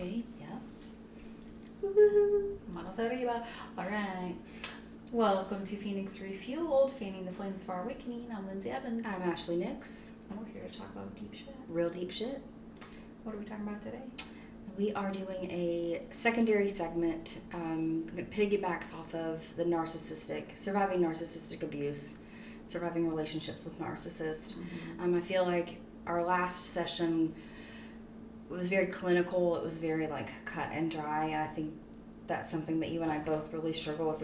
Okay, yeah. Woohoo! Manos arriba. All right. Welcome to Phoenix Refueled, fanning the flames of our awakening. I'm Lindsay Evans. I'm Ashley Nix. And we're here to talk about deep shit. Real deep shit. What are we talking about today? We are doing a secondary segment that piggybacks off of the surviving narcissistic abuse, surviving relationships with narcissists. Mm-hmm. I feel like our last session was very clinical. It was very cut and dry, and I think that's something that you and I both really struggle with.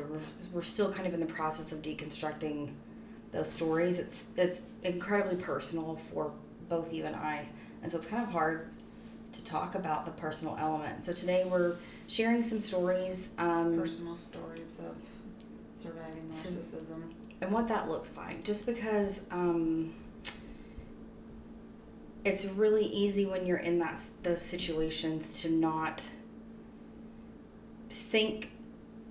We're still kind of in the process of deconstructing those stories. It's incredibly personal for both you and I, and so it's kind of hard to talk about the personal element. So today we're sharing some stories. Personal stories of surviving narcissism. And what that looks like. Just because it's really easy when you're in those situations to not think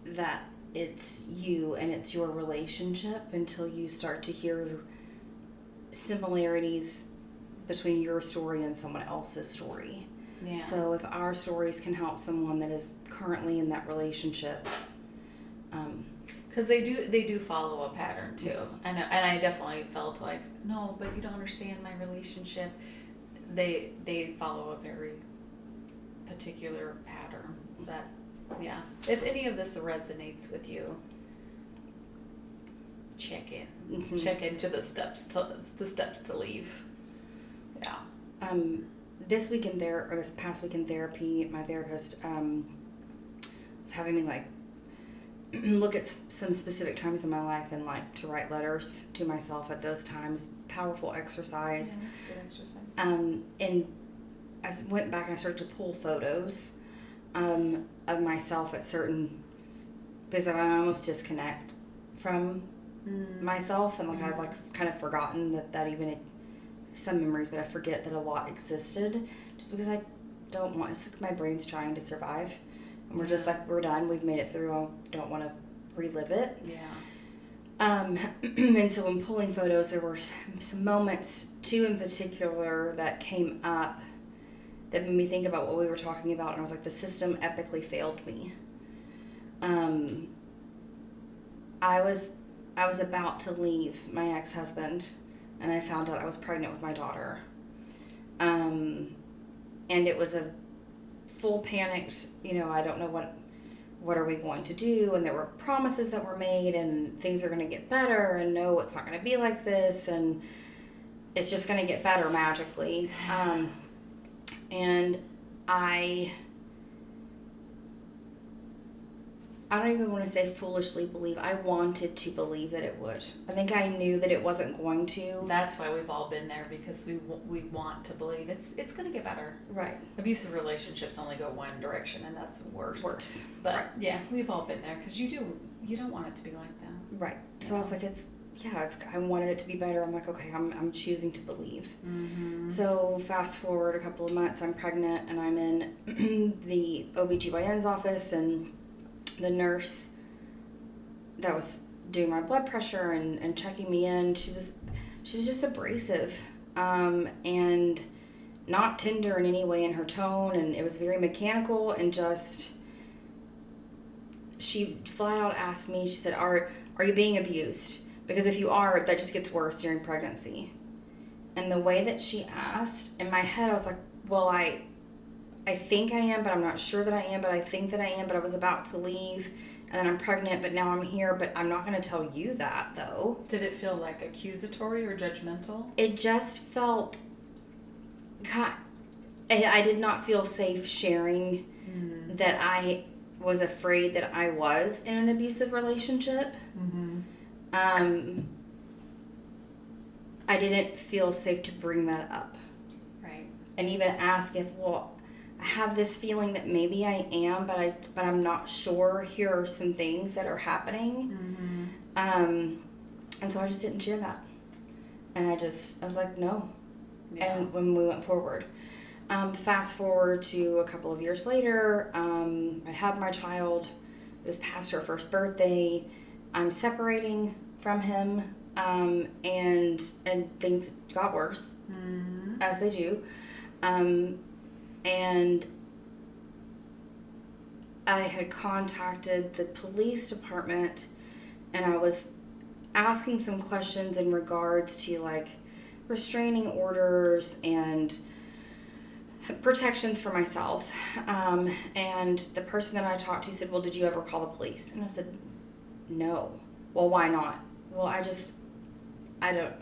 that it's you and it's your relationship until you start to hear similarities between your story and someone else's story. Yeah. So if our stories can help someone that is currently in that relationship, because they do follow a pattern too, and I definitely felt like, no, but you don't understand my relationship. They follow a very particular pattern. That, yeah. If any of this resonates with you, check in. Mm-hmm. Check into the steps to leave. Yeah. This past week in therapy, my therapist was having me look at some specific times in my life and to write letters to myself at those times. Powerful exercise. Yeah, that's a good exercise. And I went back and I started to pull photos of myself at certain, because I almost disconnect from myself, and I've kind of forgotten that even some memories, but I forget that a lot existed just because I don't want. It's like my brain's trying to survive, and we're just we're done. We've made it through. I don't want to relive it. Yeah. And so when pulling photos, there were some moments, two in particular, that came up that made me think about what we were talking about, and I was like, the system epically failed me. I was about to leave my ex-husband, and I found out I was pregnant with my daughter. And it was a full panicked, I don't know what are we going to do, and there were promises that were made, and things are going to get better, and no, it's not going to be like this, and it's just going to get better magically. And I don't even want to say foolishly believe. I wanted to believe that it would. I think I knew that it wasn't going to. That's why we've all been there, because we want to believe it's going to get better. Right. Abusive relationships only go one direction, and that's worse. But right. Yeah, we've all been there, because you don't want it to be like that. Right. So I was like, I wanted it to be better. I'm like, okay, I'm choosing to believe. Mm-hmm. So fast forward a couple of months, I'm pregnant, and I'm in the OBGYN's office, and the nurse that was doing my blood pressure and checking me in, she was just abrasive, and not tender in any way in her tone, and it was very mechanical, and just, she flat out asked me, she said, are you being abused? Because if you are, that just gets worse during pregnancy. And the way that she asked, in my head I was like, well, I think I am, but I'm not sure that I am, but I think that I am, but I was about to leave, and then I'm pregnant, but now I'm here, but I'm not going to tell you that, though. Did it feel accusatory or judgmental? It just felt, I did not feel safe sharing that I was afraid that I was in an abusive relationship. Mm-hmm. I didn't feel safe to bring that up. Right. And even ask if, I have this feeling that maybe I am, but I'm not sure. Here are some things that are happening. Mm-hmm. And so I just didn't share that. And I was like, no. Yeah. And when we went forward, fast forward to a couple of years later, I had my child. It was past her first birthday. I'm separating from him, and things got worse, as they do. And I had contacted the police department, and I was asking some questions in regards to like restraining orders and protections for myself. And the person that I talked to said, well, did you ever call the police? And I said, no. Well, why not? Well, I don't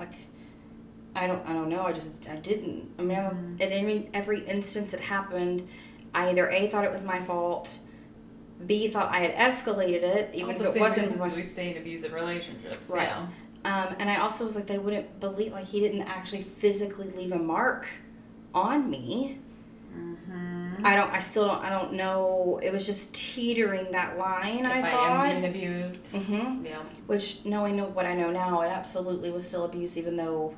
know. I didn't. I mean, in every instance it happened, I either A, thought it was my fault, B, thought I had escalated it, even if it wasn't. All the we stay in abusive relationships. Right. Yeah. And I also was like, they wouldn't believe, like, he didn't actually physically leave a mark on me. Mm-hmm. I don't know. It was just teetering that line, if I thought. I am being abused. Mm-hmm. Yeah. Which, knowing what I know now, it absolutely was still abuse, even though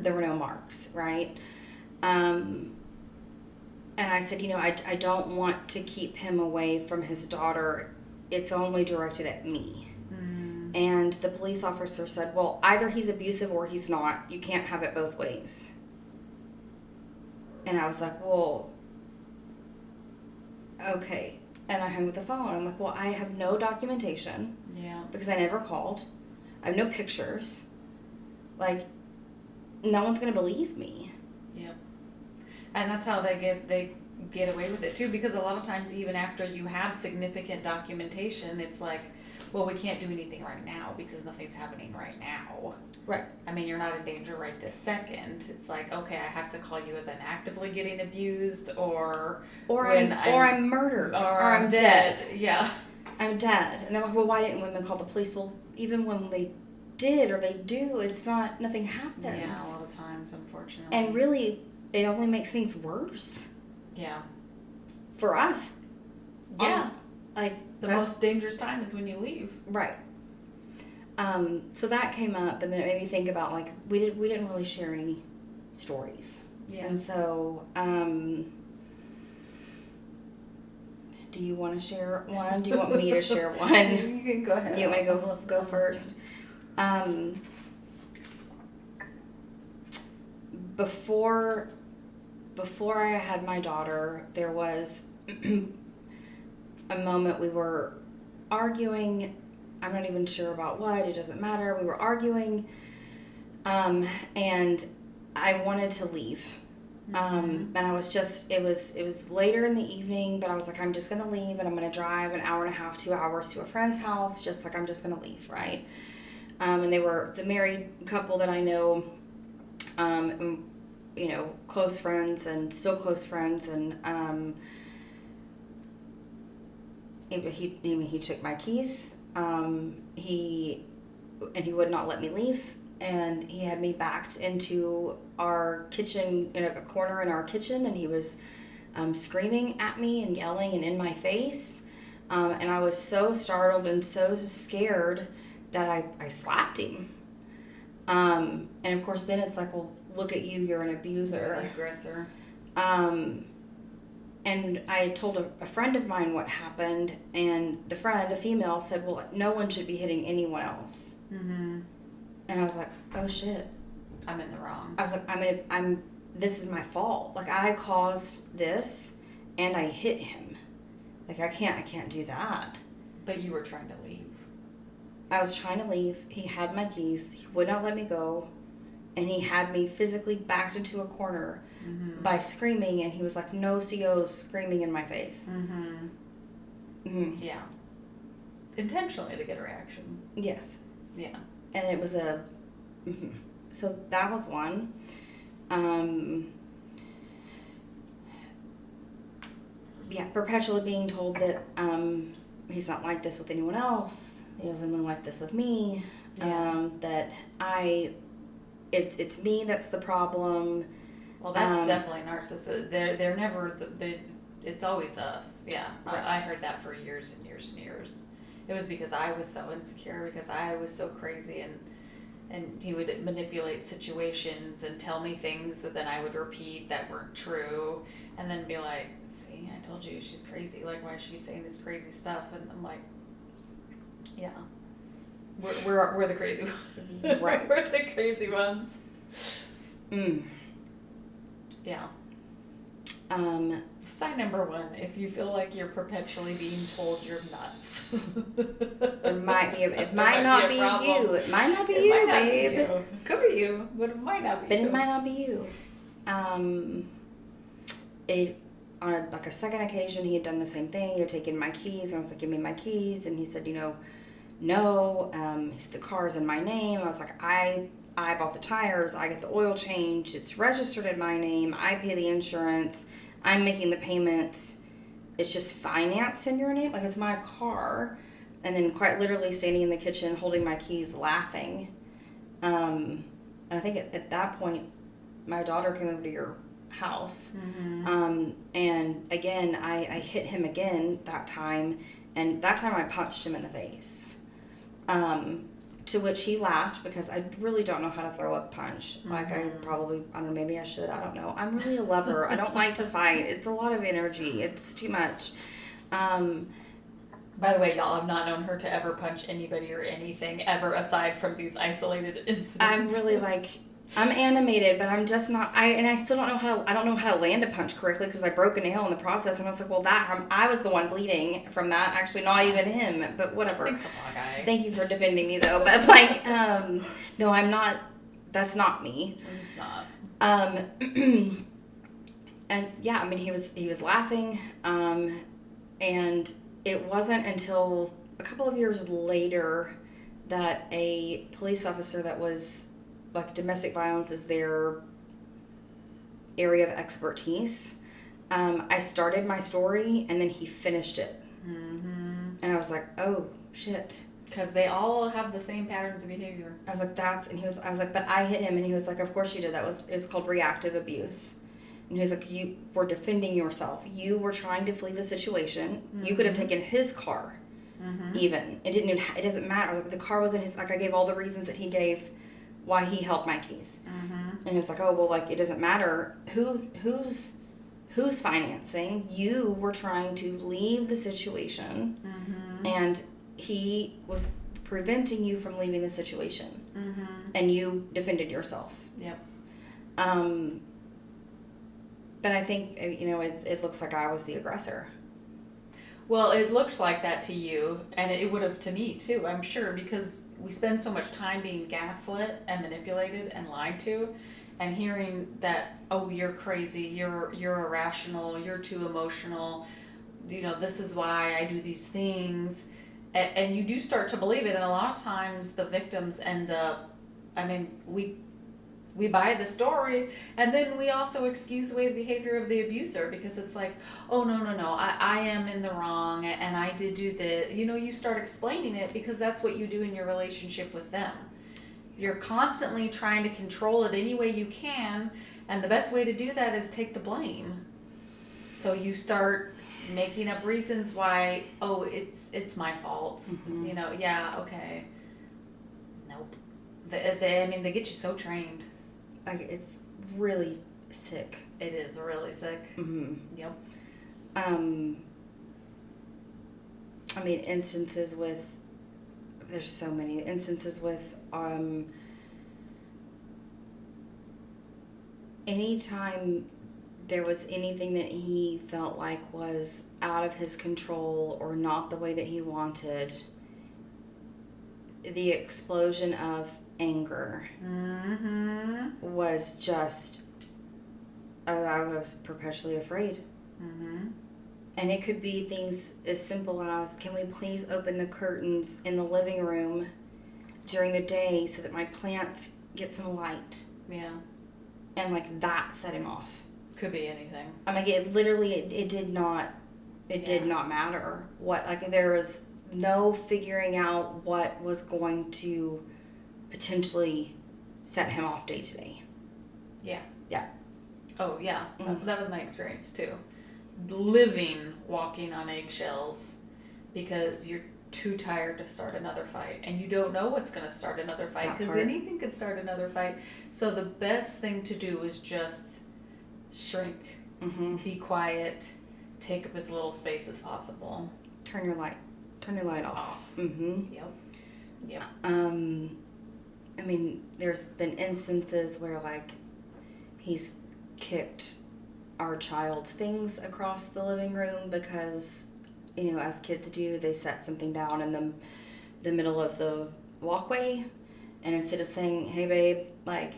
there were no marks, right? And I said, I don't want to keep him away from his daughter. It's only directed at me. Mm. And the police officer said, well, either he's abusive or he's not. You can't have it both ways. And I was like, well, okay. And I hung up the phone. I'm like, well, I have no documentation. Yeah. Because I never called. I have no pictures. Like, no one's going to believe me. Yep. And that's how they get away with it too, because a lot of times even after you have significant documentation, it's like, well, we can't do anything right now because nothing's happening right now. Right. I mean, you're not in danger right this second. It's like, okay, I have to call you as I'm actively getting abused or I'm murdered or I'm dead. Yeah. I'm dead. And they're like, well, why didn't women call the police? Well, even when they did or they do, nothing happens. Yeah, a lot of times, unfortunately. And really, it only makes things worse. Yeah. For us. Yeah. The most dangerous time is when you leave. Right. So that came up, and then it made me think about, like, we didn't really share any stories. Yeah. And so, do you want to share one? Do you want me to share one? You can go ahead. You want me to go first? Before I had my daughter, there was a moment we were arguing. I'm not even sure about what. It doesn't matter. We were arguing, and I wanted to leave. And I was it was later in the evening, but I was like, I'm just going to leave, and I'm going to drive an hour and a half, 2 hours to a friend's house, just like I'm just going to leave, right? And it's a married couple that I know, close friends and still close friends, and he took my keys, he would not let me leave. And he had me backed into our kitchen, in a corner in our kitchen, and he was screaming at me and yelling and in my face. And I was so startled and so scared that I slapped him. And of course, then it's like, well, look at you, you're an abuser. You're the aggressor. And I told a friend of mine what happened, and the friend, a female, said, well, no one should be hitting anyone else. Mm-hmm. And I was like, oh shit. I'm in the wrong. I was like, this is my fault. Like, I caused this and I hit him. Like, I can't do that. But you were trying to leave. I was trying to leave. He had my keys. He would not let me go. And he had me physically backed into a corner by screaming. And he was like, no COs, screaming in my face. Yeah. Intentionally to get a reaction. Yes. Yeah. And it was so that was one. Perpetually being told that he's not like this with anyone else. He was only like this with me. Yeah. That it's me that's the problem. Well, that's definitely narcissism. They're never it's always us. Yeah. Right. I heard that for years and years and years. It was because I was so insecure, because I was so crazy, and he would manipulate situations and tell me things that then I would repeat that weren't true, and then be like, see, I told you she's crazy. Like, why is she saying this crazy stuff? And I'm like, yeah, we're the crazy ones. Right. We're the crazy ones. Mm. Yeah. Sign number 1, if you feel like you're perpetually being told you're nuts. It might not be you. It might not be you, babe. It could be you, but it might not be you. But it might not be you. On a second occasion, he had done the same thing. He had taken my keys, and I was like, give me my keys. And he said, no, the car's in my name. I was like, I bought the tires. I get the oil change. It's registered in my name. I pay the insurance. I'm making the payments. It's just financed in your name. Like, it's my car. And then quite literally standing in the kitchen, holding my keys, laughing. And I think at that point, my daughter came over to your house. Mm-hmm. And again, I hit him again that time. And that time I punched him in the face. To which he laughed, because I really don't know how to throw a punch. Mm-hmm. Like, I don't know, maybe I should. I don't know. I'm really a lover. I don't like to fight. It's a lot of energy. It's too much. By the way, y'all have not known her to ever punch anybody or anything ever aside from these isolated incidents. I'm really I'm animated, but I'm just not. I still don't know I don't know how to land a punch correctly, because I broke a nail in the process, and I was like, well, I was the one bleeding from that. Actually, not even him, but whatever. Thanks a lot, guy. Thank you for defending me, though. But no, I'm not. That's not me. It's not. And yeah, I mean, he was laughing, and it wasn't until a couple of years later that a police officer that was, like, domestic violence is their area of expertise. I started my story, and then he finished it. Mm-hmm. And I was like, oh, shit. Because they all have the same patterns of behavior. I was like, I was like, but I hit him. And he was like, of course you did. It's called reactive abuse. And he was like, you were defending yourself. You were trying to flee the situation. Mm-hmm. You could have taken his car, mm-hmm. even. It doesn't matter. I was like, the car wasn't his. Like, I gave all the reasons that he gave why he held my keys. Mm-hmm. And he was like, oh, well, like, it doesn't matter who's financing. You were trying to leave the situation, mm-hmm. and he was preventing you from leaving the situation, mm-hmm. and you defended yourself. Yep. But I think, it looks like I was the aggressor. Well, it looked like that to you, and it would have to me too, I'm sure, because we spend so much time being gaslit and manipulated and lied to, and hearing that, oh, you're crazy, you're irrational, you're too emotional, this is why I do these things, and you do start to believe it, and a lot of times the victims end up, we buy the story, and then we also excuse away the behavior of the abuser, because it's like, oh, no, I am in the wrong, and I did do the, you start explaining it, because that's what you do in your relationship with them. You're constantly trying to control it any way you can, and the best way to do that is take the blame. So you start making up reasons why, oh, it's my fault. Mm-hmm. Yeah, okay. Nope. They get you so trained. Like, it's really sick. It is really sick. Mm-hmm. Yep. Instances with, there's so many instances with, anytime there was anything that he felt like was out of his control or not the way that he wanted, the explosion of anger, mm-hmm. was just, I was perpetually afraid. Mm-hmm. And it could be things as simple as, can we please open the curtains in the living room during the day so that my plants get some light? Yeah. And like that set him off. Could be anything. It literally, it did not matter what, there was no figuring out what was going to potentially set him off day to day. Yeah. Yeah. Oh, yeah. Mm-hmm. That was my experience, too. Walking on eggshells because you're too tired to start another fight. And you don't know what's going to start another fight, because anything could start another fight. So the best thing to do is just shrink, mm-hmm. be quiet, take up as little space as possible. Turn your light off. Mm-hmm. Yep. There's been instances where, he's kicked our child's things across the living room because, as kids do, they set something down in the middle of the walkway, and instead of saying, hey babe, like,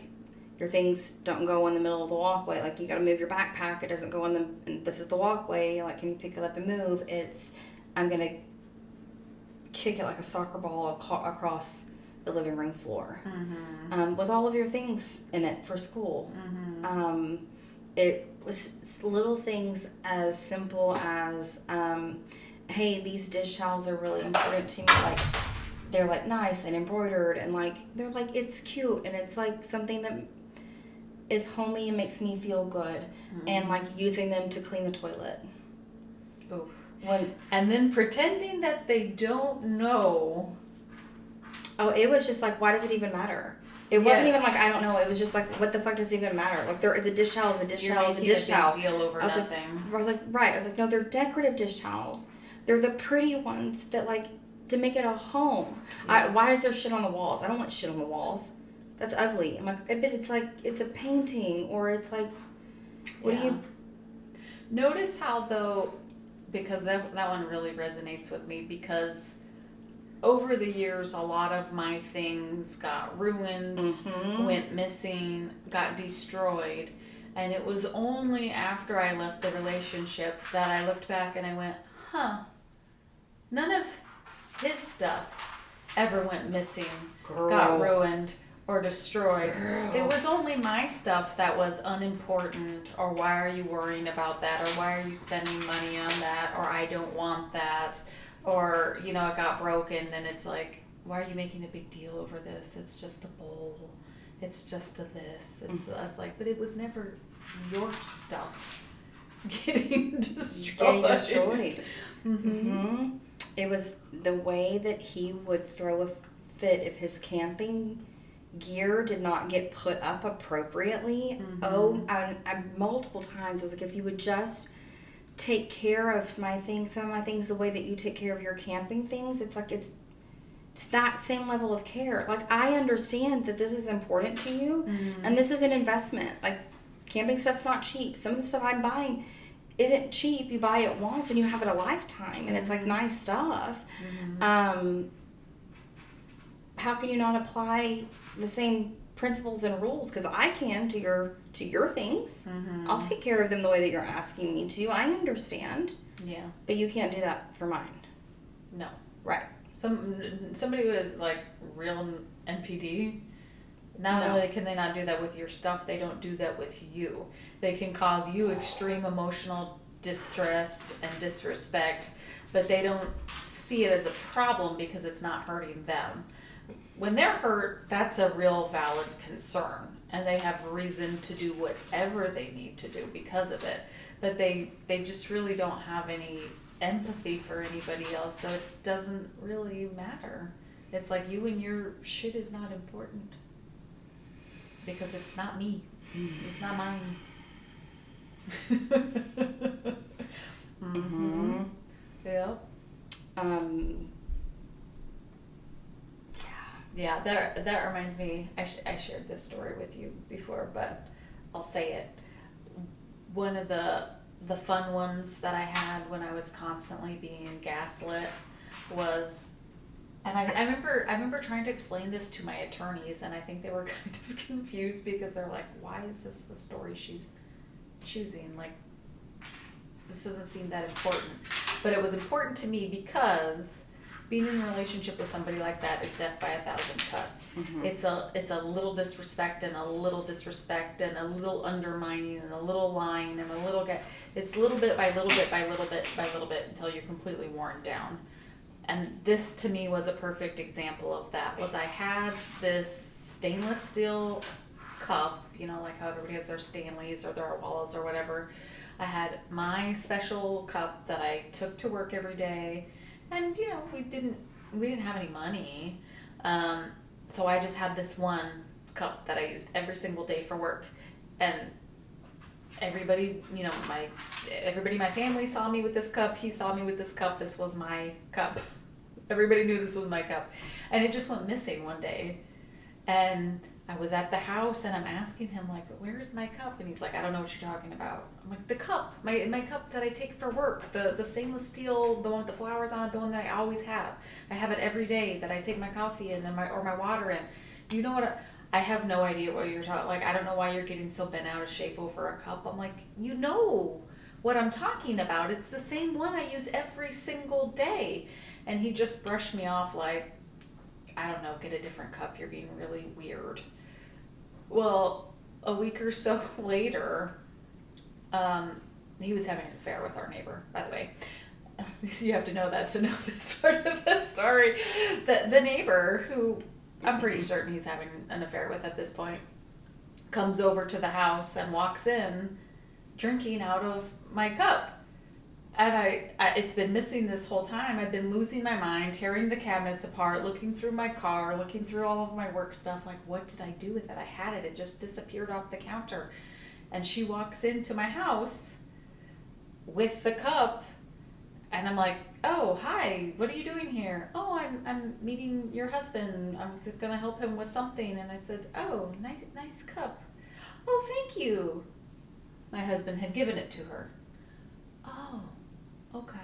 your things don't go in the middle of the walkway, like, you gotta move your backpack, it doesn't go and this is the walkway, like, can you pick it up and move? It's, I'm gonna kick it like a soccer ball across the living room floor, with all of your things in it for school. It was little things as simple as, hey, these dish towels are really important to me, like, they're like nice and embroidered, and like they're like, it's cute, and it's like something that is homey and makes me feel good, and like using them to clean the toilet. Oh. And then pretending that they don't know. Oh, it was just like, why does it even matter? It wasn't even like, I don't know. It was just like, what the fuck does it even matter? Like, it's a dish towel, it's a dish towel, it's a dish towel. You're making a big deal over nothing. I was like, right. I was like, no, they're decorative dish towels. They're the pretty ones that, like, to make it a home. Yes. Why is there shit on the walls? I don't want shit on the walls. That's ugly. I'm like, but it's like, it's a painting, or it's like, what do you... Notice how, though, because that one really resonates with me, because over the years, a lot of my things got ruined, went missing, got destroyed. And it was only after I left the relationship that I looked back and I went, none of his stuff ever went missing, got ruined, or destroyed. It was only my stuff that was unimportant, or why are you worrying about that, or why are you spending money on that, or I don't want that, or, it got broken, and it's like, why are you making a big deal over this? It's just a bowl. It's just a this. I was like, but it was never your stuff getting destroyed. It was the way that he would throw a fit if his camping gear did not get put up appropriately. I multiple times I was like, if you would just take care of some of my things the way that you take care of your camping things, it's like it's that same level of care. Like, I understand that this is important to you, and this is an investment. Like, camping stuff's not cheap. Some of the stuff I'm buying isn't cheap. You buy it once and you have it a lifetime, and it's like nice stuff. How can you not apply the same principles and rules? Because I can to your things. I'll take care of them the way that you're asking me to. I understand. Yeah. But you can't do that for mine. No. Right. Somebody who is like real NPD, not only can they not do that with your stuff, they don't do that with you. They can cause you extreme emotional distress and disrespect, but they don't see it as a problem because it's not hurting them. When they're hurt, that's a real valid concern, and they have reason to do whatever they need to do because of it. But they just really don't have any empathy for anybody else, so it doesn't really matter. It's like, you and your shit is not important because it's not me. It's not mine. Yep. Yeah, that reminds me, I shared this story with you before, but I'll say it. One of the fun ones that I had when I was constantly being gaslit was, and I remember trying to explain this to my attorneys, and I think they were kind of confused because they're like, why is this the story she's choosing? Like, this doesn't seem that important. But it was important to me because being in a relationship with somebody like that is death by 1,000 cuts. It's a little disrespect and a little disrespect and a little undermining and a little lying and a little it's little bit by little bit by little bit by little bit until you're completely worn down. And this to me was a perfect example of that. Was I had this stainless steel cup, like how everybody has their Stanleys or their Awalas or whatever. I had my special cup that I took to work every day. And, we didn't have any money. So I just had this one cup that I used every single day for work. And everybody, everybody in my family saw me with this cup. He saw me with this cup. This was my cup. Everybody knew this was my cup. And it just went missing one day. And I was at the house and I'm asking him, like, where's my cup? And he's like, I don't know what you're talking about. I'm like, the cup, my cup that I take for work, the stainless steel, the one with the flowers on it, the one that I always have. I have it every day that I take my coffee in and my water in. You know what? I have no idea what you're talking. Like, I don't know why you're getting so bent out of shape over a cup. I'm like, you know what I'm talking about. It's the same one I use every single day. And he just brushed me off like, I don't know, get a different cup. You're being really weird. Well, a week or so later, he was having an affair with our neighbor, by the way. You have to know that to know this part of the story. The neighbor, who I'm pretty certain he's having an affair with at this point, comes over to the house and walks in drinking out of my cup. And I it's been missing this whole time. I've been losing my mind, tearing the cabinets apart, looking through my car, looking through all of my work stuff. Like, what did I do with it? I had it. It just disappeared off the counter. And she walks into my house with the cup. And I'm like, oh, hi, what are you doing here? Oh, I'm meeting your husband. I was going to help him with something. And I said, oh, nice cup. Oh, thank you. My husband had given it to her. Oh. Okay.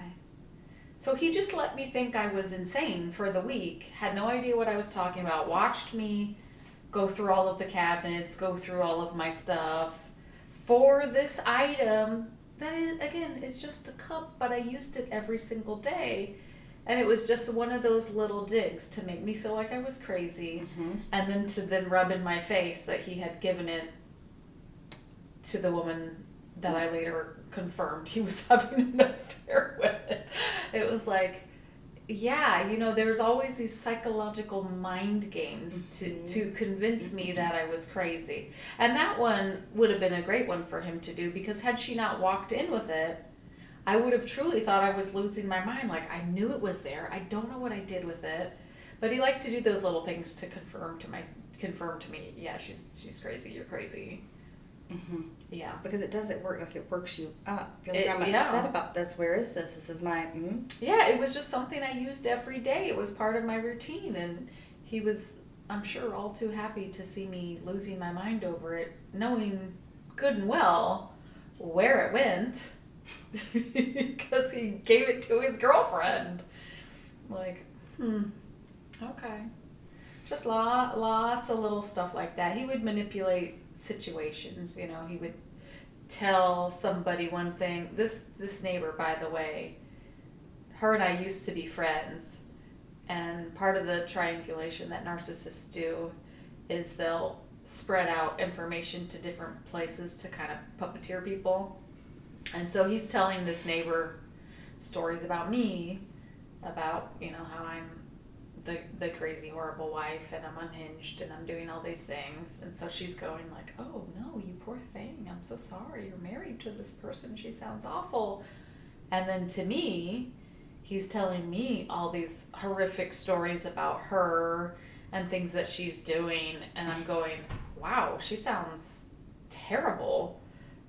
So he just let me think I was insane for the week, had no idea what I was talking about, watched me go through all of the cabinets, go through all of my stuff for this item that, again, is just a cup, but I used it every single day. And it was just one of those little digs to make me feel like I was crazy, and then to rub in my face that he had given it to the woman that I later confirmed he was having an affair with. It was like, yeah, there's always these psychological mind games to convince me that I was crazy. And that one would have been a great one for him to do, because had she not walked in with it, I would have truly thought I was losing my mind. Like, I knew it was there. I don't know what I did with it. But he liked to do those little things to confirm to me, yeah, she's crazy, you're crazy. Yeah, because it works you up. You're like, I'm upset about this. Where is this? This is my Yeah, it was just something I used every day. It was part of my routine, and he was, I'm sure, all too happy to see me losing my mind over it, knowing good and well where it went, because he gave it to his girlfriend. Like, okay. Just lots of little stuff like that. He would manipulate situations. He would tell somebody one thing. This neighbor, by the way, her and I used to be friends, and part of the triangulation that narcissists do is they'll spread out information to different places to kind of puppeteer people. And so he's telling this neighbor stories about me, about how I'm the crazy, horrible wife, and I'm unhinged, and I'm doing all these things. And so she's going like, oh no, you poor thing, I'm so sorry, you're married to this person, she sounds awful. And then to me, he's telling me all these horrific stories about her and things that she's doing, and I'm going, wow, she sounds terrible.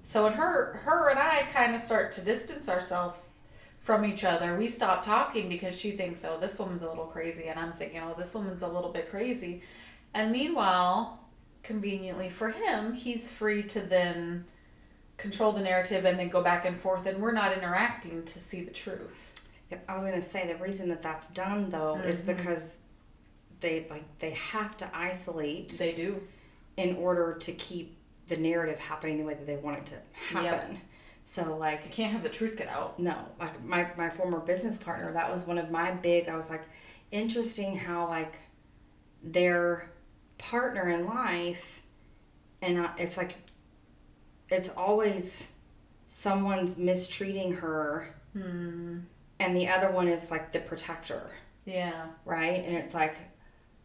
So when her and I kind of start to distance ourselves from each other, we stop talking because she thinks, oh, this woman's a little crazy, and I'm thinking, oh, this woman's a little bit crazy. And meanwhile, conveniently for him, he's free to then control the narrative and then go back and forth, and we're not interacting to see the truth. Yep, I was going to say the reason that's done though is because they have to isolate. They do. In order to keep the narrative happening the way that they want it to happen. Yep. So, like... You can't have the truth get out. No. Like, my former business partner, that was one of my I was like, interesting how, like, their partner in life, and it's like, it's always someone's mistreating her, and the other one is, like, the protector. Yeah. Right? And it's like,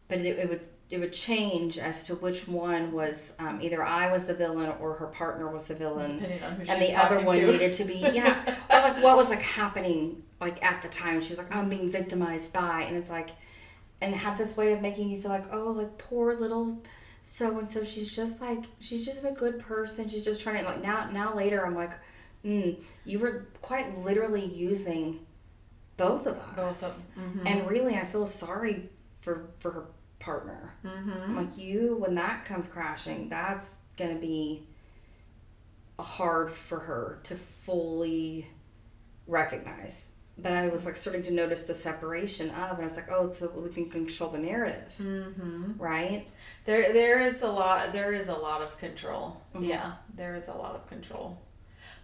but it would change as to which one was either I was the villain or her partner was the villain, depending on who and the other one needed to be or like what was like happening like at the time. She was like, I'm being victimized by, and it's like, and have this way of making you feel like, oh, like poor little so and so. She's just a good person. She's just trying to like now later I'm like, you were quite literally using both of us, and really I feel sorry for her partner. I'm like, when that comes crashing, that's going to be hard for her to fully recognize. But I was like starting to notice the separation of, and it's like, oh, so we can control the narrative, right? There is a lot of control. Yeah, there is a lot of control.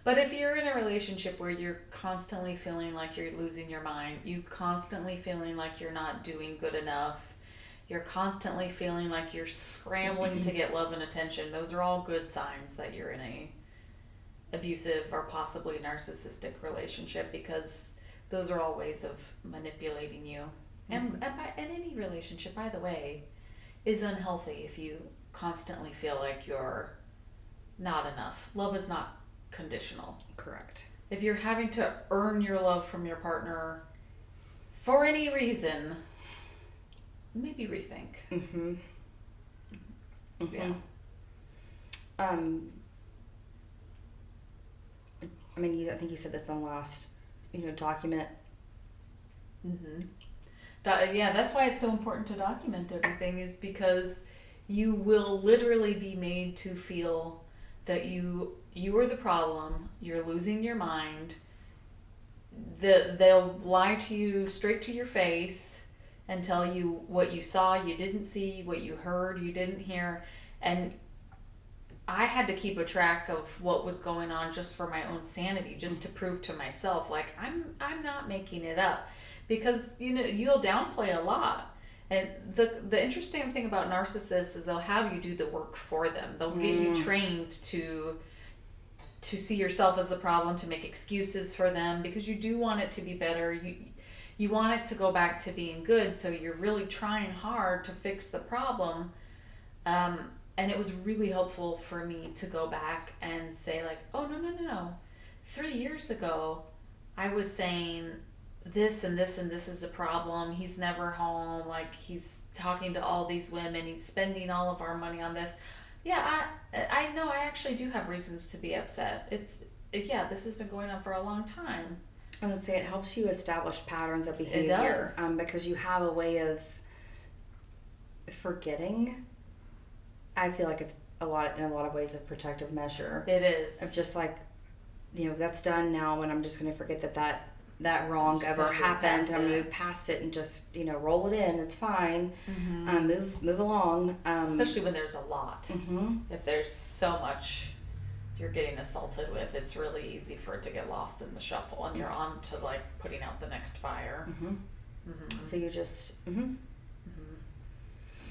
But if you're in a relationship where you're constantly feeling like you're losing your mind, you constantly feeling like you're not doing good enough, you're constantly feeling like you're scrambling to get love and attention, those are all good signs that you're in a abusive or possibly narcissistic relationship, because those are all ways of manipulating you. And any relationship, by the way, is unhealthy if you constantly feel like you're not enough. Love is not conditional. Correct. If you're having to earn your love from your partner for any reason, maybe rethink. Yeah. I mean, I think you said this in the last, document. Yeah, that's why it's so important to document everything, is because you will literally be made to feel that you are the problem, you're losing your mind, they'll lie to you straight to your face and tell you what you saw you didn't see, what you heard you didn't hear. And I had to keep a track of what was going on just for my own sanity, just to prove to myself, like, I'm not making it up, because you'll downplay a lot. And the interesting thing about narcissists is they'll have you do the work for them. They'll get you trained to see yourself as the problem, to make excuses for them, because you do want it to be better. You want it to go back to being good, so you're really trying hard to fix the problem. And it was really helpful for me to go back and say, like, oh, no. 3 years ago, I was saying this and this and this is a problem. He's never home. Like, he's talking to all these women. He's spending all of our money on this. Yeah, I know I actually do have reasons to be upset. This has been going on for a long time. I would say it helps you establish patterns of behavior. It does. Because you have a way of forgetting. I feel like it's in a lot of ways a protective measure. It is. Of just like, that's done now, and I'm just going to forget that wrong ever happened. I'm going to move past it and just, roll it in. It's fine. Move along. Especially when there's a lot. If there's so much you're getting assaulted with, it's really easy for it to get lost in the shuffle, and you're on to, like, putting out the next fire. So you just...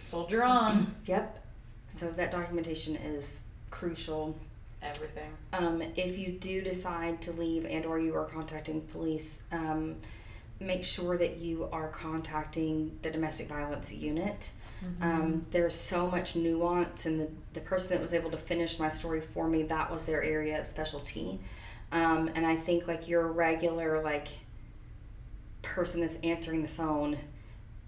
Soldier on. Yep. So that documentation is crucial. Everything. If you do decide to leave and or you are contacting police, make sure that you are contacting the domestic violence unit. There's so much nuance, and the person that was able to finish my story for me, that was their area of specialty. And I think, like, your regular, like, person that's answering the phone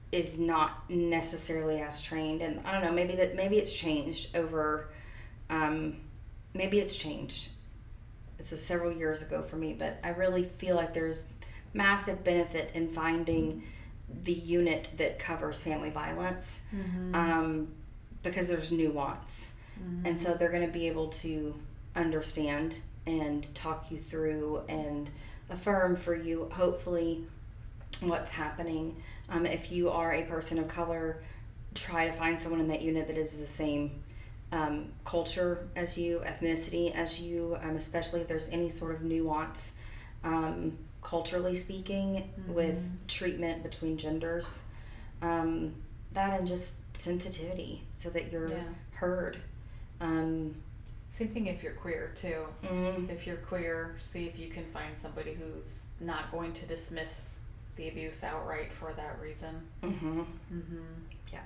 is not necessarily as trained. And I don't know, maybe it's changed over, maybe it's changed. This was several years ago for me, but I really feel like there's massive benefit in finding the unit that covers family violence, because there's nuance. And so they're going to be able to understand and talk you through and affirm for you, hopefully, what's happening. If you are a person of color, try to find someone in that unit that is the same culture as you, ethnicity as you, especially if there's any sort of nuance, culturally speaking, with treatment between genders. That, and just sensitivity so that you're heard. Same thing if you're queer too. If you're queer, see if you can find somebody who's not going to dismiss the abuse outright for that reason. Yeah.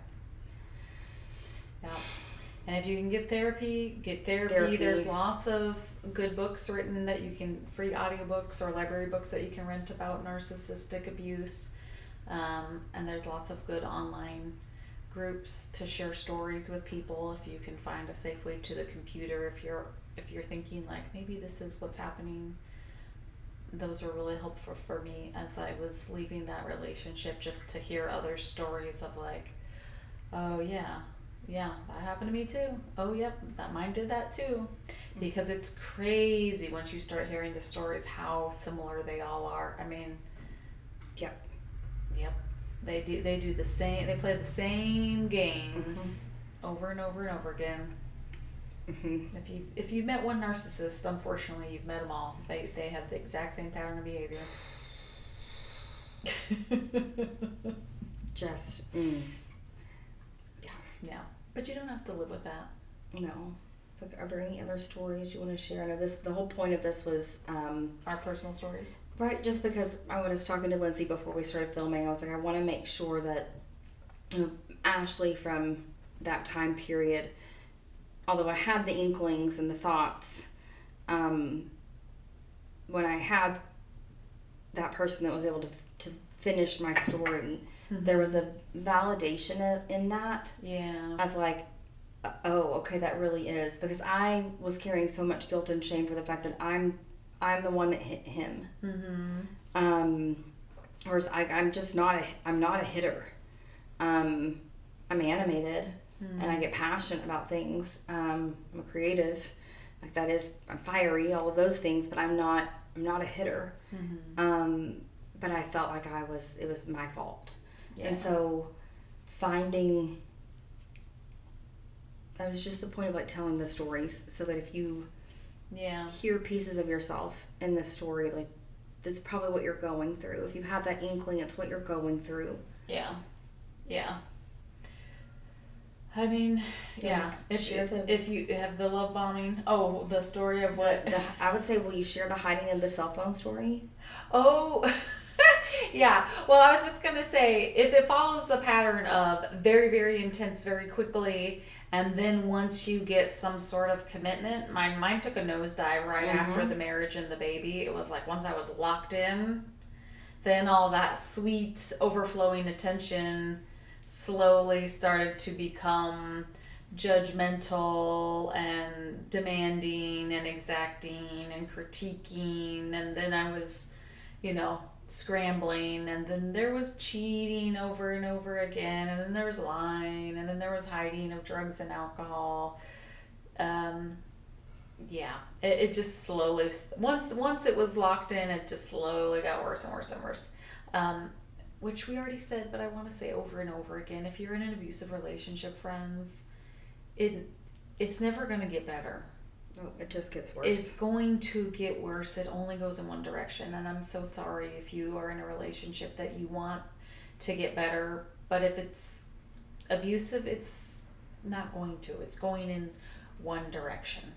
And if you can get therapy, get therapy. There's lots of good books written that you can, free audiobooks or library books that you can rent about narcissistic abuse. And there's lots of good online groups to share stories with people if you can find a safe way to the computer. If you're thinking, like, maybe this is what's happening. Those were really helpful for me as I was leaving that relationship, just to hear other stories of, like, Oh, yeah. Yeah, that happened to me too. Oh, yep, that mine did that too. Because it's crazy once you start hearing the stories how similar they all are. I mean, Yep. yep. They do the same, they play the same games over and over and over again. If you've met one narcissist, unfortunately, you've met them all. They have the exact same pattern of behavior. Just, Yeah, but you don't have to live with that. no. So are there any other stories you want to share? I know the whole point of this was Our personal stories. right, just because I was talking to Lindsay before we started filming, I was like, I want to make sure that Ashley from that time period, although I had the inklings and the thoughts, when I had that person that was able to finish my story, there was a validation in that. Yeah. Of like, oh, okay, that really is, because I was carrying so much guilt and shame for the fact that I'm the one that hit him. Whereas I'm just not a hitter. I'm animated and I get passionate about things. I'm a creative, like that is, I'm fiery, all of those things, but I'm not a hitter. But I felt like it was my fault. Yeah. And so that was just the point of like telling the stories, so that if you hear pieces of yourself in this story, like that's probably what you're going through. If you have that inkling, it's what you're going through. Yeah. I mean, yeah. If you have the love bombing, the story of what? I would say, will you share the hiding of the cell phone story? Oh, yeah. Well, I was just going to say, if it follows the pattern of very, very intense, very quickly, and then once you get some sort of commitment, mine took a nosedive right after the marriage and the baby. It was like once I was locked in, then all that sweet, overflowing attention slowly started to become judgmental and demanding and exacting and critiquing, and then I was, scrambling, and then there was cheating over and over again, and then there was lying, and then there was hiding of drugs and alcohol. It just slowly, once it was locked in, it just slowly got worse and worse and worse. Which we already said, but I want to say over and over again, if you're in an abusive relationship, friends, it's never going to get better. Oh, it just gets worse. It's going to get worse. It only goes in one direction, and I'm so sorry if you are in a relationship that you want to get better, but if it's abusive, it's not going to. It's going in one direction.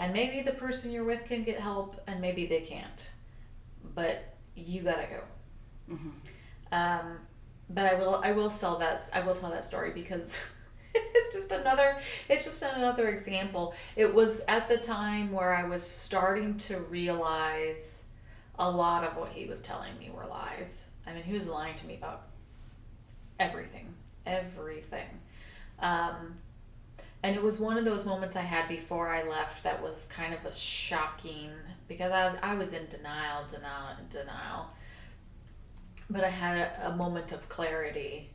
And maybe the person you're with can get help, and maybe they can't, but you gotta go. But I will tell that story because it's just another example. It was at the time where I was starting to realize a lot of what he was telling me were lies. I mean, he was lying to me about everything. And it was one of those moments I had before I left that was kind of a shocking, because I was in denial. But I had a moment of clarity.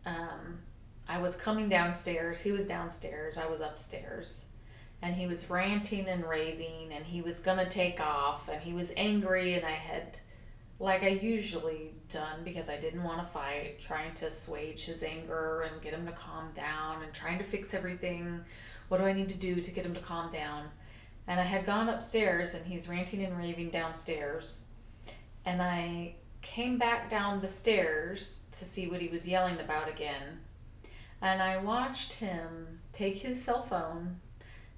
I was coming downstairs. He was downstairs. I was upstairs. And he was ranting and raving, and he was going to take off, and he was angry, and I had, like I usually done, because I didn't want to fight, trying to assuage his anger and get him to calm down and trying to fix everything. What do I need to do to get him to calm down? And I had gone upstairs, and he's ranting and raving downstairs. And I came back down the stairs to see what he was yelling about again. And I watched him take his cell phone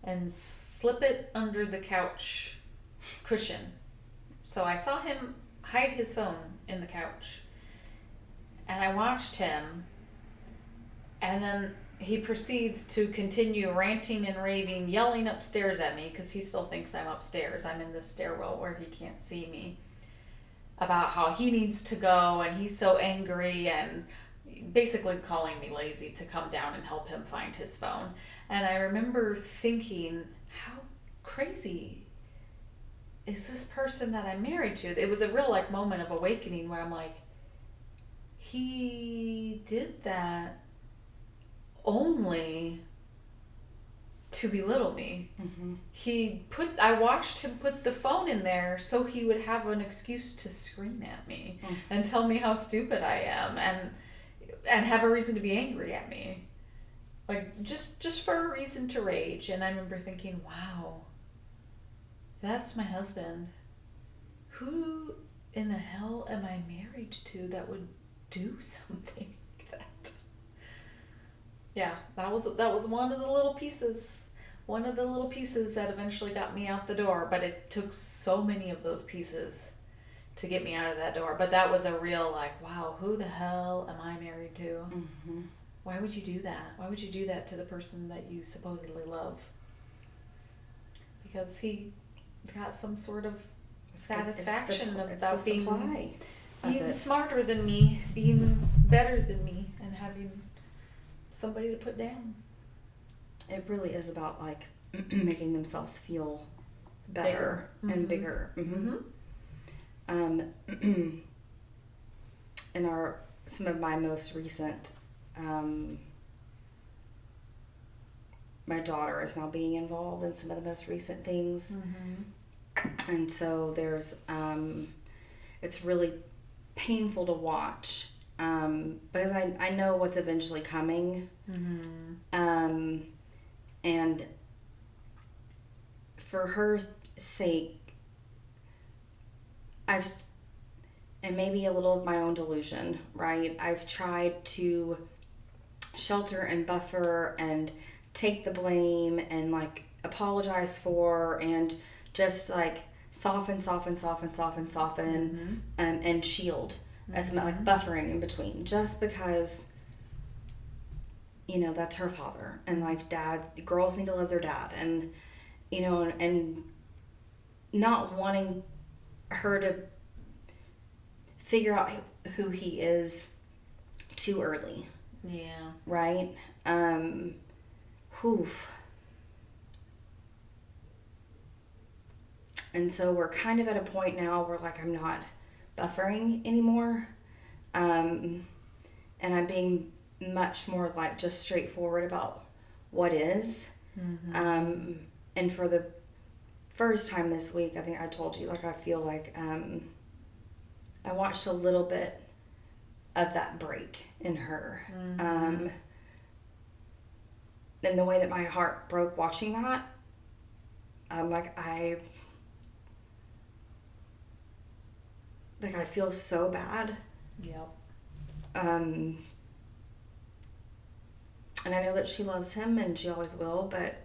and slip it under the couch cushion. So I saw him hide his phone in the couch. And I watched him, and then he proceeds to continue ranting and raving, yelling upstairs at me, because he still thinks I'm upstairs. I'm in the stairwell where he can't see me, about how he needs to go, and he's so angry, and basically calling me lazy to come down and help him find his phone. And I remember thinking, how crazy is this person that I'm married to? It was a real moment of awakening where I'm like, he did that only to belittle me. Mm-hmm. I watched him put the phone in there so he would have an excuse to scream at me and tell me how stupid I am and have a reason to be angry at me. Like, just for a reason to rage. And I remember thinking, wow, that's my husband. Who in the hell am I married to that would do something like that? Yeah, that was one of the little pieces. One of the little pieces that eventually got me out the door. But it took so many of those pieces to get me out of that door. But that was a real, like, wow, who the hell am I married to? Mm-hmm. Why would you do that? Why would you do that to the person that you supposedly love? Because he got some sort of satisfaction about being smarter than me, being better than me, and having somebody to put down. It really is about, like, making themselves feel better and bigger. Mm-hmm. In some of my most recent, my daughter is now being involved in some of the most recent things. And so there's, it's really painful to watch, because I know what's eventually coming. And for her sake, and maybe a little of my own delusion, right? I've tried to shelter and buffer and take the blame and, like, apologize for and just, like, soften, and shield as much, like, buffering in between, just because, you know, that's her father, and, like, girls need to love their dad, and, you know, and not wanting her to figure out who he is too early. Yeah. Right? And so we're kind of at a point now where, like, I'm not buffering anymore. And I'm being much more, like, just straightforward about what is. And for the first time this week, I think I told you, like, I feel like I watched a little bit of that break in her. And the way that my heart broke watching that, I feel so bad. Yep. And I know that she loves him and she always will, but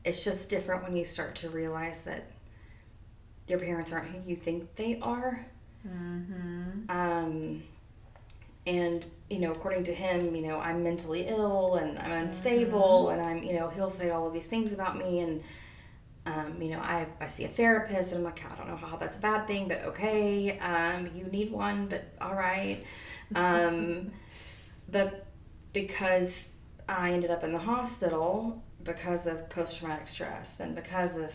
it's just different when you start to realize that your parents aren't who you think they are. And, you know, according to him, you know, I'm mentally ill and I'm unstable and I'm, you know, he'll say all of these things about me, and you know, I see a therapist and I'm like, I don't know how that's a bad thing, but okay, you need one, but all right. But because I ended up in the hospital because of post-traumatic stress and because of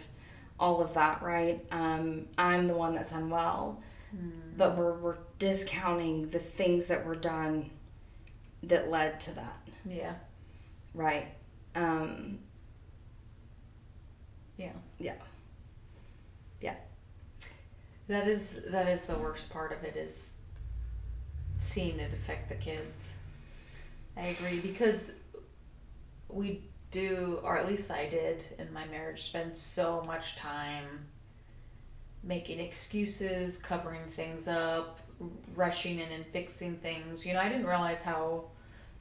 all of that, right, I'm the one that's unwell. But we're discounting the things that were done that led to that. Yeah. Right. Yeah. Yeah. Yeah. That is the worst part of it, is seeing it affect the kids. I agree, because we do, or at least I did in my marriage, spend so much time making excuses, covering things up, rushing in and fixing things. You know, I didn't realize how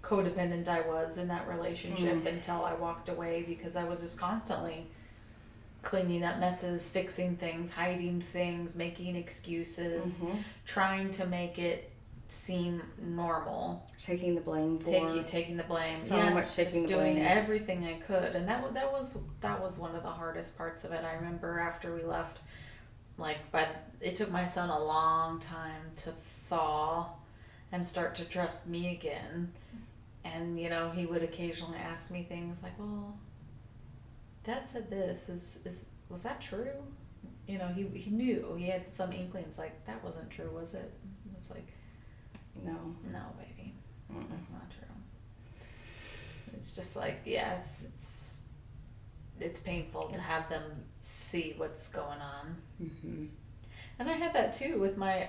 codependent I was in that relationship until I walked away, because I was just constantly cleaning up messes, fixing things, hiding things, making excuses, trying to make it seem normal. Taking the blame for taking the blame. So much taking the blame. Doing everything I could, and that was one of the hardest parts of it. I remember after we left, it took my son a long time to thaw and start to trust me again. And, you know, he would occasionally ask me things like, well, Dad said this, was that true? You know, he knew, he had some inklings, like, that wasn't true, was it? It was like, no baby, that's not true. it's just like, yeah, it's painful to have them see what's going on. Mm-hmm. And I had that too with my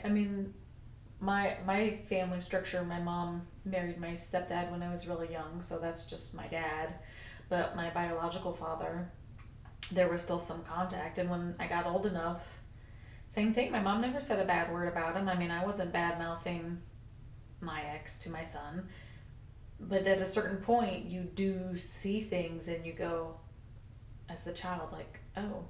family structure. My mom married my stepdad when I was really young, so that's just my dad. But my biological father, there was still some contact. And when I got old enough, same thing. My mom never said a bad word about him. I mean, I wasn't bad-mouthing my ex to my son. But at a certain point, you do see things and you go, as the child, like, oh,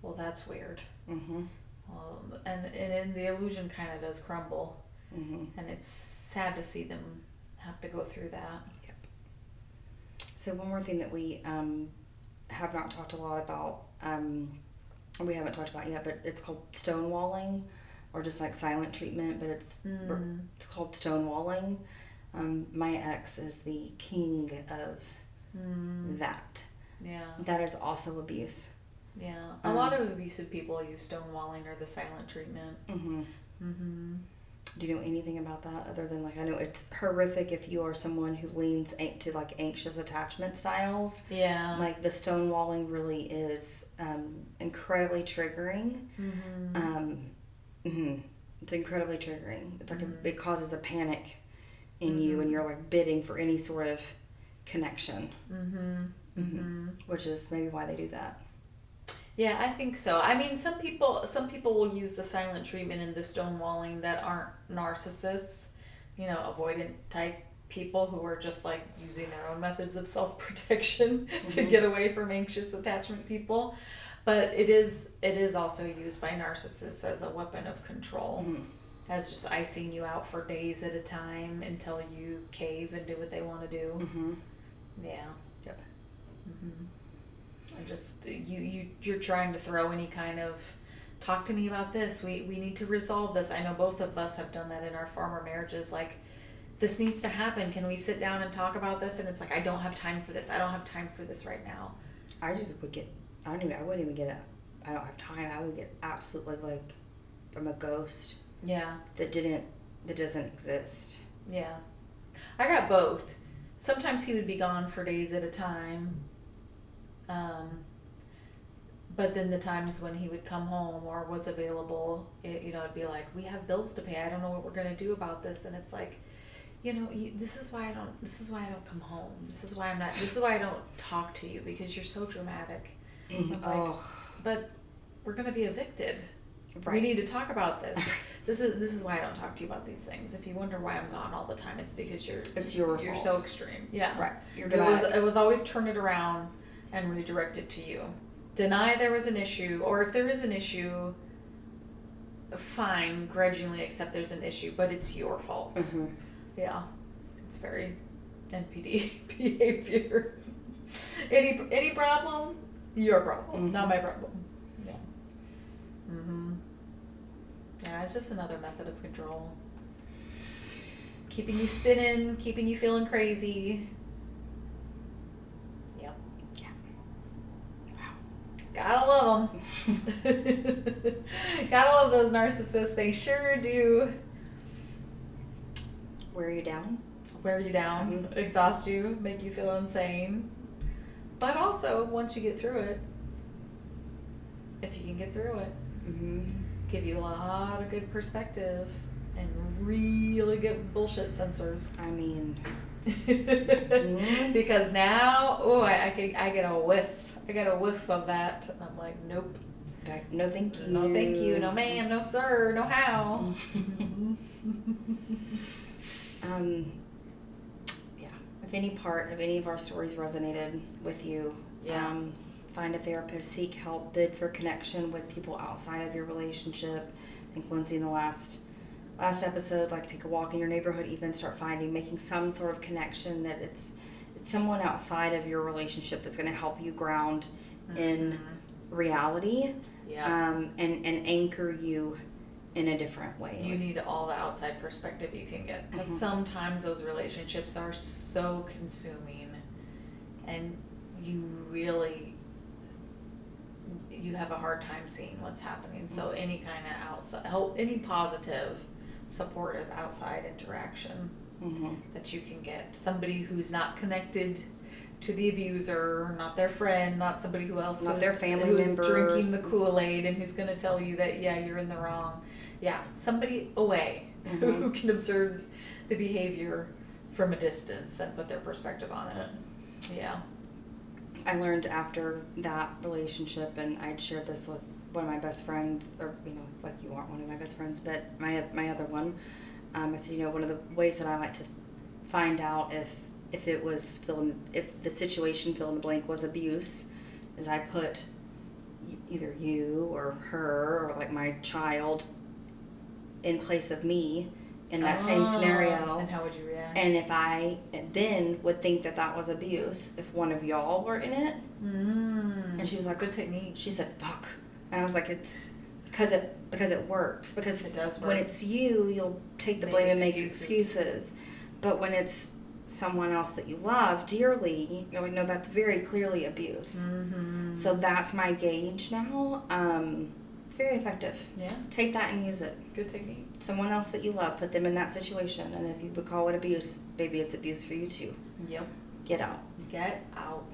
well, that's weird. Mm-hmm. Well, and the illusion kind of does crumble. Mm-hmm. And it's sad to see them have to go through that. Yep. So one more thing that we have not talked a lot about, we haven't talked about yet, but it's called stonewalling, or just like silent treatment, but it's called stonewalling. My ex is the king of that. Yeah. That is also abuse. Yeah. A lot of abusive people use stonewalling or the silent treatment. Mm-hmm. Mm-hmm. Do you know anything about that other than, like, I know it's horrific if you are someone who leans to like anxious attachment styles. Yeah. Like the stonewalling really is incredibly triggering. Mm-hmm. It's incredibly triggering. It's like it causes a panic in you, and you're like bidding for any sort of connection. Which is maybe why they do that. Yeah, I think so. I mean, some people will use the silent treatment and the stonewalling that aren't narcissists, avoidant type people who are just like using their own methods of self-protection to get away from anxious attachment people. But it is also used by narcissists as a weapon of control. As just icing you out for days at a time until you cave and do what they want to do. Yeah. Yep. I'm just you're trying to throw any kind of talk to me about this. We need to resolve this. I know both of us have done that in our former marriages. Like, this needs to happen. Can we sit down and talk about this? And it's like, I don't have time for this. I don't have time for this right now. I just would get. I wouldn't even get it. I don't have time. I would get absolutely like from a ghost. Yeah. That doesn't exist. Yeah. I got both. Sometimes he would be gone for days at a time. But then the times when he would come home or was available, it'd be like, we have bills to pay. I don't know what we're going to do about this. And it's like, this is why I don't come home. This is why I don't talk to you, because you're so dramatic. Like, but we're going to be evicted. Right. We need to talk about this. This is why I don't talk to you about these things. If you wonder why I'm gone all the time, it's because you're fault. So extreme. Yeah. Right. You're dramatic. It was always turn it around and redirect it to you. Deny there was an issue, or if there is an issue, fine, grudgingly accept there's an issue, but it's your fault. Yeah. It's very NPD behavior. Any problem? Your problem, not my problem. Yeah. Yeah, it's just another method of control. Keeping you spinning, keeping you feeling crazy. Yep. Yeah. Wow. Gotta love them. Gotta love those narcissists. They sure do. Wear you down. Exhaust you, make you feel insane. But also, once you get through it, if you can get through it, give you a lot of good perspective and really good bullshit sensors. I mean, because now, I get a whiff. I get a whiff of that. And I'm like, nope. No, thank you. No, thank you. No, ma'am. No, sir. No, how. Yeah. If any part of any of our stories resonated with you, find a therapist, seek help, bid for connection with people outside of your relationship. I think Lindsay in the last episode, like, take a walk in your neighborhood, even start making some sort of connection that it's someone outside of your relationship that's going to help you ground in reality, and anchor you in a different way. You need all the outside perspective you can get, because sometimes those relationships are so consuming, and you have a hard time seeing what's happening. So any kind of outside help, any positive, supportive outside interaction that you can get. Somebody who's not connected to the abuser, not their friend, not somebody who else not their family who's members drinking the Kool-Aid and who's going to tell you that, yeah, you're in the wrong. Yeah, somebody away who can observe the behavior from a distance and put their perspective on it. Yeah. I learned after that relationship, and I'd shared this with one of my best friends, or, you know, like you aren't one of my best friends, but my other one, I said, you know, one of the ways that I like to find out if it was if the situation fill in the blank was abuse, is I put either you or her or like my child in place of me in that same scenario. And how would you react? And if I then would think that was abuse, if one of y'all were in it. And she was like, good technique. She said, fuck. And I was like, it's because it works. Because it does work. When it's you, you'll take the blame and make excuses. But when it's someone else that you love dearly, you're like, no, that's very clearly abuse. So that's my gauge now. It's very effective. Yeah. Take that and use it. Good technique. Someone else that you love, put them in that situation. And if you would call it abuse, maybe it's abuse for you too. Yep. Get out. Get out.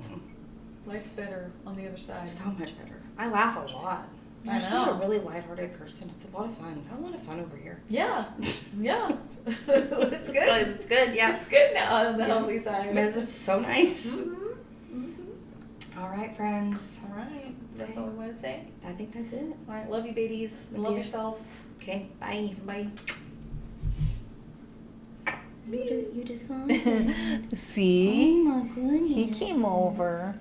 Life's better on the other side. So much better. I laugh a lot. I I'm know. just a really lighthearted person. It's a lot of fun. I have a lot of fun over here. Yeah. Yeah. It's good. It's good, yeah. It's good now on the healthy side. This is so nice. All right, friends. All right. That's all we want to say. I think that's it. All right. Love you, babies. Love yourselves. Okay, bye. Bye. You just saw it. See? Oh my goodness. He came over.